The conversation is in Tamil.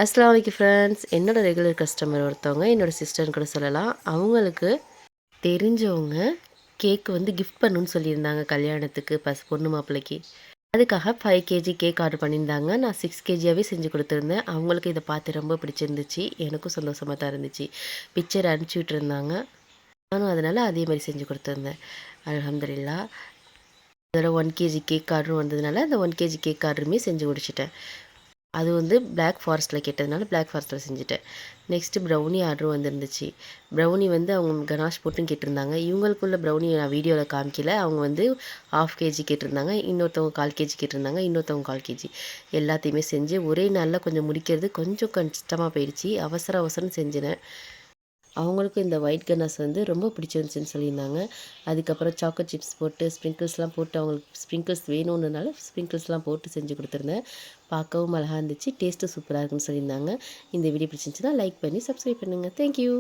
அஸ்ஸலாமு அலைக்கும் ஃப்ரெண்ட்ஸ். என்னோட ரெகுலர் கஸ்டமர் ஒருத்தவங்க, என்னோட சிஸ்டர்ன்னு கூட சொல்லலாம். அவங்களுக்கு தெரிஞ்சவங்க கேக் வந்து கிஃப்ட் பண்ணணும்னு சொல்லியிருந்தாங்க கல்யாணத்துக்கு, பொண்ணு மாப்பிள்ளைக்கு. அதுக்காக 5 கேஜி கேக் ஆர்டர் பண்ணியிருந்தாங்க. நான் 6 கேஜியாவே செஞ்சு கொடுத்துருந்தேன். அவங்களுக்கு இதை பார்த்து ரொம்ப பிடிச்சிருந்துச்சு. எனக்கும் சந்தோஷமா தான் இருந்துச்சு. பிக்சர் அனுப்பிச்சி விட்டுருந்தாங்க. நானும் அதனால் அதே மாதிரி செஞ்சு கொடுத்துருந்தேன். அல்ஹம்துலில்லாஹ். அதோட 1 கேஜி கேக் ஆர்டரும் வந்ததுனால அந்த 1 கேஜி கேக் ஆர்டருமே செஞ்சு முடிச்சிட்டேன். அது வந்து பிளாக் ஃபாரஸ்ட்டில் கேட்டதுனால பிளாக் ஃபாரஸ்ட்டில் செஞ்சுட்டேன். நெக்ஸ்ட்டு ப்ரௌனி ஆர்டரும் வந்துருந்துச்சு. ப்ரௌனி வந்து அவங்க கனாஷ் போட்டும் கேட்டிருந்தாங்க. இவங்களுக்குள்ள ப்ரௌனி நான் வீடியோவில் காமிக்கல. அவங்க வந்து 1/2 கேஜி கேட்டிருந்தாங்க. இன்னொருத்தவங்க 1/4 கேஜி கேட்டிருந்தாங்க. இன்னொருத்தவங்க 1/4 கேஜி. எல்லாத்தையுமே செஞ்சு ஒரே நாளில் கொஞ்சம் முடிக்கிறது கொஞ்சம் கஷ்டமாக போயிடுச்சு. அவசரம் செஞ்சினேன். அவங்களுக்கும் இந்த ஒயிட் கனாஸ் வந்து ரொம்ப பிடிச்சிருந்துச்சின்னு சொல்லியிருந்தாங்க. அதுக்கப்புறம் சாக்கோ சிப்ஸ் போட்டு ஸ்ப்ரிங்கிள்ஸ்லாம் போட்டு அவங்களுக்கு ஸ்ப்ரிங்கிள்ஸ் வேணும்ன்றனால ஸ்ப்ரிங்கிள்ஸ்லாம் போட்டு செஞ்சு கொடுத்துருந்தேன். பார்க்கவும் அழகாக இருந்துச்சு. டேஸ்ட்டும் சூப்பராக இருக்குன்னு சொல்லியிருந்தாங்க. இந்த வீடியோ பிடிச்சிருந்துச்சுன்னா லைக் பண்ணி சப்ஸ்கிரைப் பண்ணுங்கள். தேங்க்யூ.